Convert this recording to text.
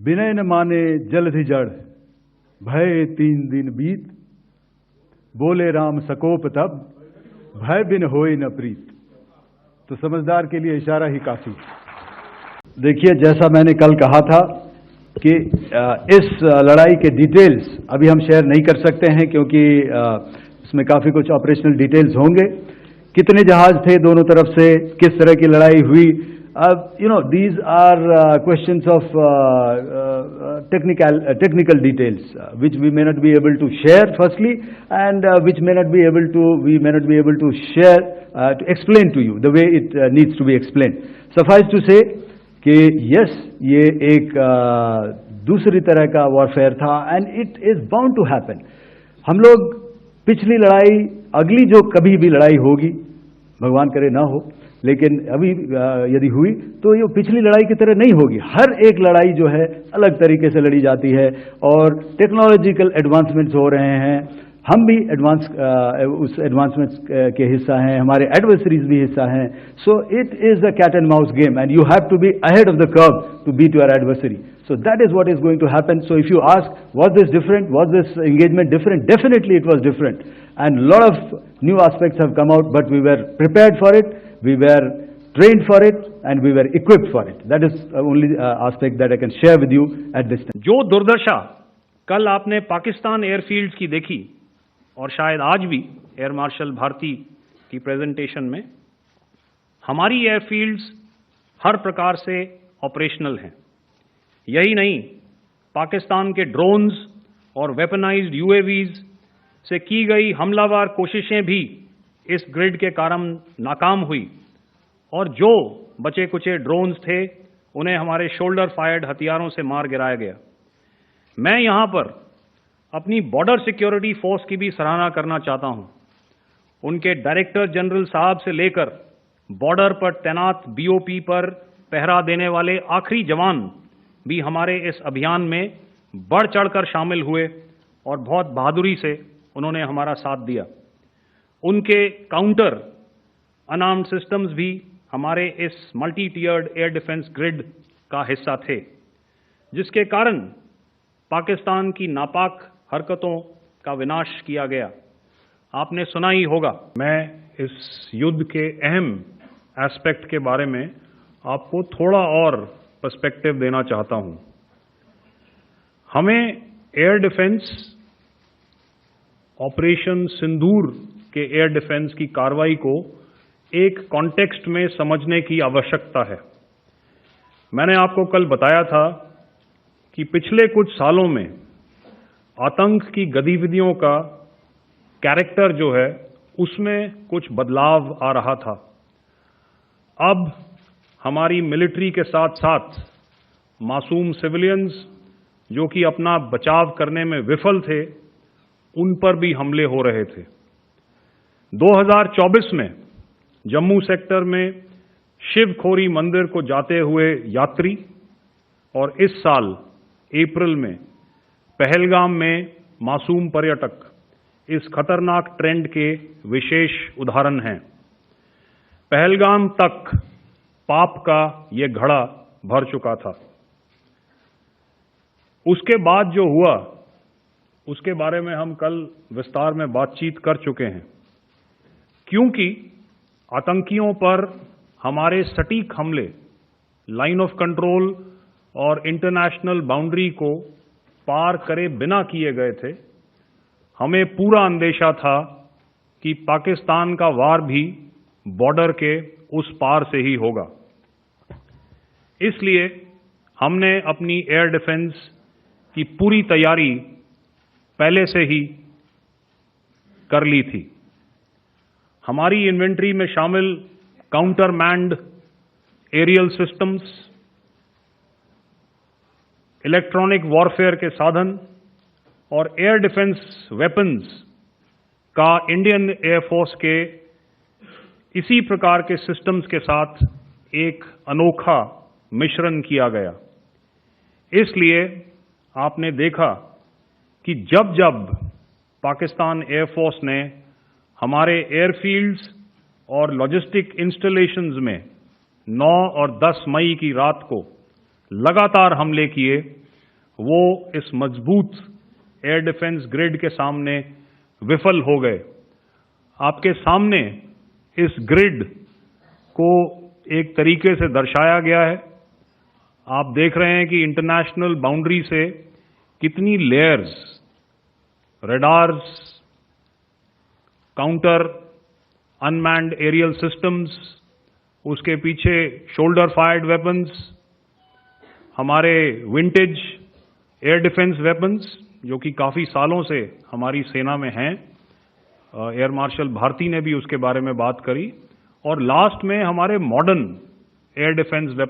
विनय न माने जलधि जड़, भय 3 दिन बीत, बोले राम सकोप तब, भय बिन होए न प्रीत। तो समझदार के लिए इशारा ही काफी। देखिए, जैसा मैंने कल कहा था कि इस लड़ाई के डिटेल्स अभी हम शेयर नहीं कर सकते हैं, क्योंकि इसमें काफी कुछ ऑपरेशनल डिटेल्स होंगे। कितने जहाज थे दोनों तरफ से, किस तरह की लड़ाई हुई, these are questions of technical details, which we may not be able to share firstly, and which we may not be able to share, to explain to you the way it needs to be explained. Suffice to say कि yes, ये एक दूसरी तरह का warfare था, and it is bound to happen. हम लोग पिछली लड़ाई, अगली जो कभी भी लड़ाई होगी, भगवान करे ना हो, लेकिन अभी यदि हुई तो ये पिछली लड़ाई की तरह नहीं होगी। हर एक लड़ाई जो है अलग तरीके से लड़ी जाती है, और टेक्नोलॉजिकल एडवांसमेंट्स हो रहे हैं। हम भी उस एडवांसमेंट्स के हिस्सा हैं, हमारे एडवर्सरीज भी हिस्सा हैं। So it is a cat and mouse game, and you have to be ahead of the curve to beat your adversary. So that is what is going to happen. So if you ask, was this different? Was this engagement different? Definitely it was different. And a lot of new aspects have come out, but we were prepared for it, we were trained for it, and we were equipped for it. That is only aspect that I can share with you at this time. जो दुर्दशा कल आपने Pakistan airfields की देखी, और शायद आज भी एयर मार्शल भारती की प्रेजेंटेशन में, हमारी एयरफील्ड्स हर प्रकार से ऑपरेशनल हैं। यही नहीं, पाकिस्तान के ड्रोन्स और वेपनाइज्ड यूएवीज से की गई हमलावर कोशिशें भी इस ग्रिड के कारण नाकाम हुई, और जो बचे कुचे ड्रोन्स थे उन्हें हमारे शोल्डर फायर्ड हथियारों से मार गिराया गया। मैं यहां पर अपनी बॉर्डर सिक्योरिटी फोर्स की भी सराहना करना चाहता हूं। उनके डायरेक्टर जनरल साहब से लेकर बॉर्डर पर तैनात बीओपी पर पहरा देने वाले आखिरी जवान भी हमारे इस अभियान में बढ़ चढ़कर शामिल हुए, और बहुत बहादुरी से उन्होंने हमारा साथ दिया। उनके काउंटर अनआर्म्ड सिस्टम्स भी हमारे इस मल्टी टियर्ड एयर डिफेंस ग्रिड का हिस्सा थे, जिसके कारण पाकिस्तान की नापाक हरकतों का विनाश किया गया। आपने सुना ही होगा। मैं इस युद्ध के अहम एस्पेक्ट के बारे में आपको थोड़ा और पर्सपेक्टिव देना चाहता हूं। हमें एयर डिफेंस ऑपरेशन सिंदूर के एयर डिफेंस की कार्रवाई को एक कॉन्टेक्स्ट में समझने की आवश्यकता है। मैंने आपको कल बताया था कि पिछले कुछ सालों में आतंक की गतिविधियों का कैरेक्टर जो है उसमें कुछ बदलाव आ रहा था। अब हमारी मिलिट्री के साथ साथ मासूम सिविलियंस जो कि अपना बचाव करने में विफल थे, उन पर भी हमले हो रहे थे। 2024 में जम्मू सेक्टर में शिवखोरी मंदिर को जाते हुए यात्री, और इस साल अप्रैल में पहलगाम में मासूम पर्यटक इस खतरनाक ट्रेंड के विशेष उदाहरण हैं। पहलगाम तक पाप का ये घड़ा भर चुका था। उसके बाद जो हुआ उसके बारे में हम कल विस्तार में बातचीत कर चुके हैं, क्योंकि आतंकियों पर हमारे सटीक हमले लाइन ऑफ कंट्रोल और इंटरनेशनल बाउंड्री को पार करे बिना किए गए थे। हमें पूरा अंदेशा था कि पाकिस्तान का वार भी बॉर्डर के उस पार से ही होगा। इसलिए हमने अपनी एयर डिफेंस की पूरी तैयारी पहले से ही कर ली थी। हमारी इन्वेंट्री में शामिल counter manned aerial systems, electronic warfare के साधन और एयर डिफेंस वेपन्स का इंडियन एयरफोर्स के इसी प्रकार के सिस्टम्स के साथ एक अनोखा मिश्रण किया गया। इसलिए आपने देखा कि जब जब पाकिस्तान एयरफोर्स ने हमारे एयरफील्ड्स और लॉजिस्टिक इंस्टॉलेशंस में 9 और 10 मई की रात को लगातार हमले किए, वो इस मजबूत एयर डिफेंस ग्रिड के सामने विफल हो गए। आपके सामने इस ग्रिड को एक तरीके से दर्शाया गया है। आप देख रहे हैं कि इंटरनेशनल बाउंड्री से कितनी layers, radars, counter, unmanned aerial systems, उसके पीछे शोल्डर फायर्ड वेपन्स, हमारे विंटेज एयर डिफेंस वेपन्स जो कि काफ़ी सालों से हमारी सेना में हैं। एयर मार्शल भारती ने भी उसके बारे में बात करी। और लास्ट में हमारे मॉडर्न एयर डिफेंस वेपन